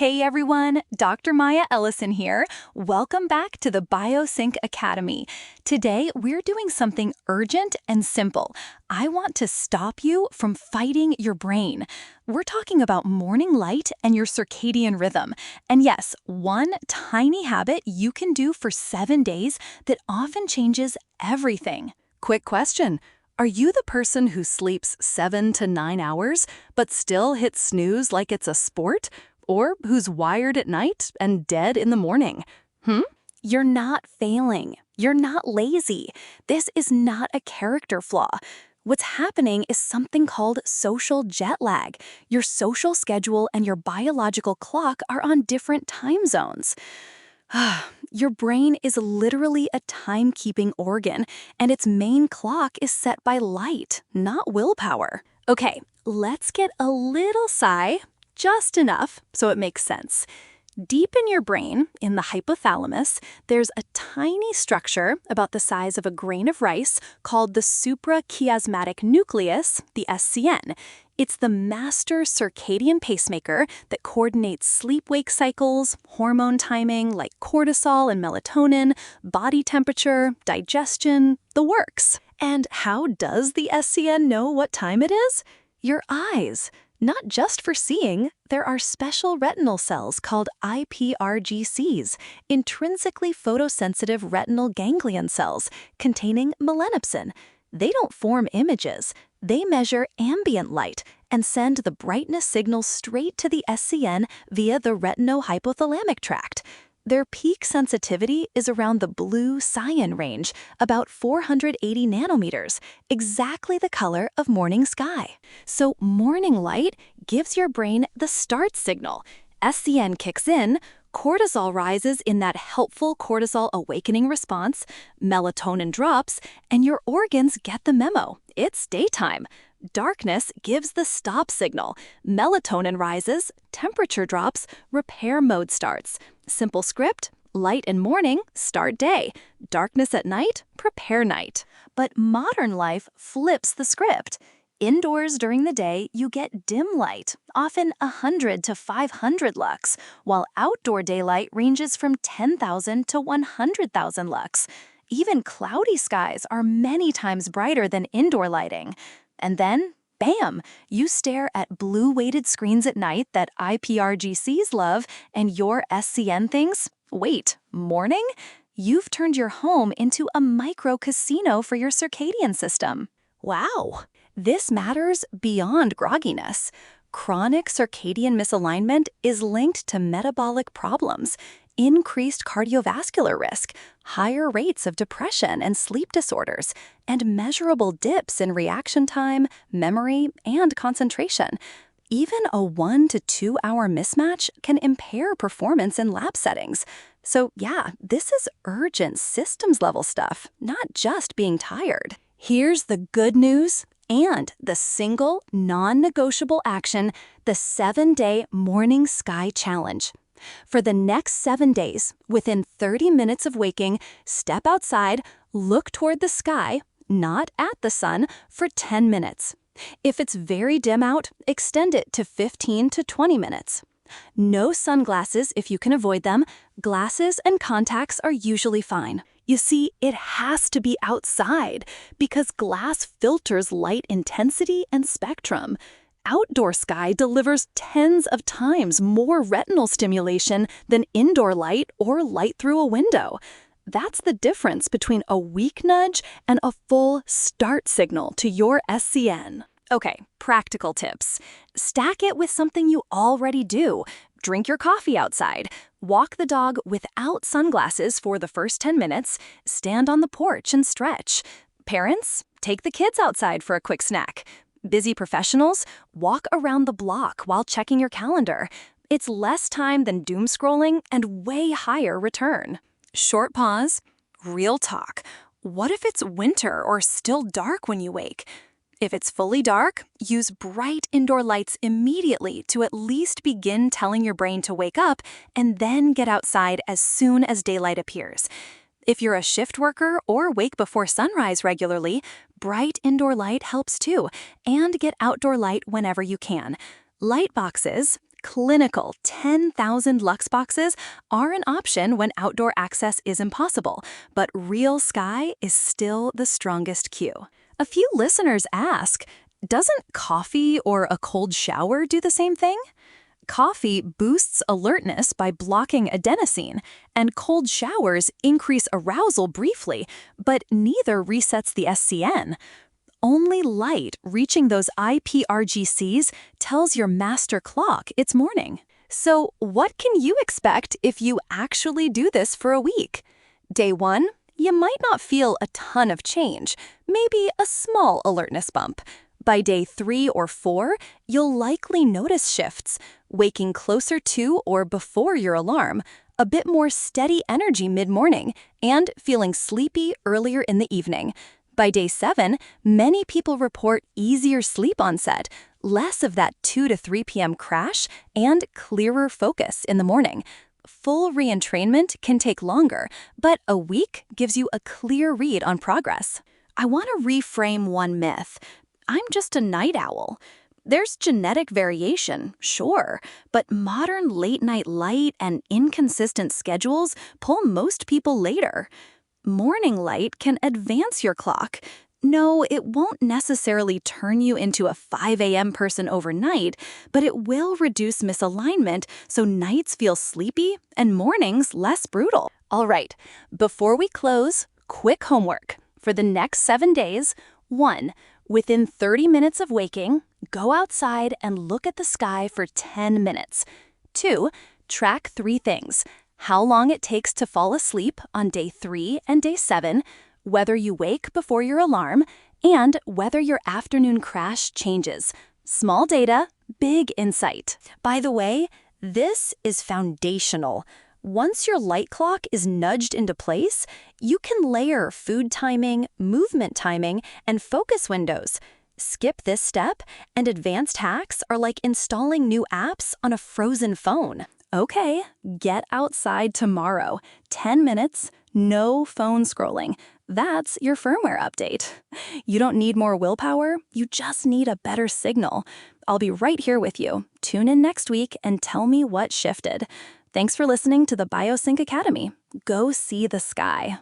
Hey everyone, Dr. Maya Ellison here. Welcome back to the BioSync Academy. Today, we're doing something urgent and simple. I want to stop you from fighting your brain. We're talking about morning light and your circadian rhythm. And yes, one tiny habit you can do for 7 days that often changes everything. Quick question. Are you the person who sleeps 7 to 9 hours, but still hits snooze like it's a sport? Or who's wired at night and dead in the morning? You're not failing. You're not lazy. This is not a character flaw. What's happening is something called social jet lag. Your social schedule and your biological clock are on different time zones. Your brain is literally a timekeeping organ, and its main clock is set by light, not willpower. Okay, let's get a little sigh, just enough so it makes sense. Deep in your brain, in the hypothalamus, there's a tiny structure about the size of a grain of rice called the Suprachiasmatic Nucleus, the SCN. It's the master circadian pacemaker that coordinates sleep-wake cycles, hormone timing like cortisol and melatonin, body temperature, digestion, the works. And how does the SCN know what time it is? Your eyes. Not just for seeing, there are special retinal cells called iPRGCs, intrinsically photosensitive retinal ganglion cells containing melanopsin. They don't form images. They measure ambient light and send the brightness signal straight to the SCN via the retinohypothalamic tract. Their peak sensitivity is around the blue cyan range, about 480 nanometers, exactly the color of morning sky. So morning light gives your brain the start signal. SCN kicks in, cortisol rises in that helpful cortisol awakening response, melatonin drops, and your organs get the memo. It's daytime. Darkness gives the stop signal. Melatonin rises, temperature drops, repair mode starts. Simple script: light in morning, start day. Darkness at night, prepare night. But modern life flips the script. Indoors during the day, you get dim light, often 100 to 500 lux, while outdoor daylight ranges from 10,000 to 100,000 lux. Even cloudy skies are many times brighter than indoor lighting. And then, bam, you stare at blue-weighted screens at night that iPRGCs love, and your SCN thinks, wait, morning? You've turned your home into a micro-casino for your circadian system. Wow, this matters beyond grogginess. Chronic circadian misalignment is linked to metabolic problems, increased cardiovascular risk, higher rates of depression and sleep disorders, and measurable dips in reaction time, memory, and concentration. Even a 1 to 2 hour mismatch can impair performance in lab settings. So yeah, this is urgent systems-level stuff, not just being tired. Here's the good news and the single non-negotiable action, the 7-day Morning Sky Challenge. For the next 7 days, within 30 minutes of waking, step outside, look toward the sky, not at the sun, for 10 minutes. If it's very dim out, extend it to 15 to 20 minutes. No sunglasses if you can avoid them. Glasses and contacts are usually fine. You see, it has to be outside because glass filters light intensity and spectrum. Outdoor sky delivers tens of times more retinal stimulation than indoor light or light through a window. That's the difference between a weak nudge and a full start signal to your SCN. Okay, practical tips. Stack it with something you already do. Drink your coffee outside. Walk the dog without sunglasses for the first 10 minutes. Stand on the porch and stretch. Parents, take the kids outside for a quick snack. Busy professionals, walk around the block while checking your calendar. It's less time than doom scrolling and way higher return. Short pause, real talk. What if it's winter or still dark when you wake? If it's fully dark, use bright indoor lights immediately to at least begin telling your brain to wake up, and then get outside as soon as daylight appears. If you're a shift worker or wake before sunrise regularly, bright indoor light helps too, and get outdoor light whenever you can. Light boxes, Clinical 10,000 lux boxes are an option when outdoor access is impossible, but real sky is still the strongest cue. A few listeners ask, doesn't coffee or a cold shower do the same thing? Coffee boosts alertness by blocking adenosine, and cold showers increase arousal briefly, but neither resets the SCN. Only light reaching those IPRGCs tells your master clock it's morning. So what can you expect if you actually do this for a week? Day 1, you might not feel a ton of change, maybe a small alertness bump. By day 3 or 4, you'll likely notice shifts, waking closer to or before your alarm, a bit more steady energy mid-morning, and feeling sleepy earlier in the evening. By day 7, many people report easier sleep onset, less of that 2 to 3 p.m. crash, and clearer focus in the morning. Full re-entrainment can take longer, but a week gives you a clear read on progress. I want to reframe one myth. I'm just a night owl. There's genetic variation, sure, but modern late-night light and inconsistent schedules pull most people later. Morning light can advance your clock. No, it won't necessarily turn you into a 5 a.m. person overnight, but it will reduce misalignment so nights feel sleepy and mornings less brutal. All right, before we close, quick homework. For the next 7 days, 1. Within 30 minutes of waking, go outside and look at the sky for 10 minutes. 2. Track 3 things. How long it takes to fall asleep on day 3 and day 7, whether you wake before your alarm, and whether your afternoon crash changes. Small data, big insight. By the way, this is foundational. Once your light clock is nudged into place, you can layer food timing, movement timing, and focus windows. Skip this step, and advanced hacks are like installing new apps on a frozen phone. Okay, get outside tomorrow. 10 minutes, no phone scrolling. That's your firmware update. You don't need more willpower, you just need a better signal. I'll be right here with you. Tune in next week and tell me what shifted. Thanks for listening to the BioSync Academy. Go see the sky.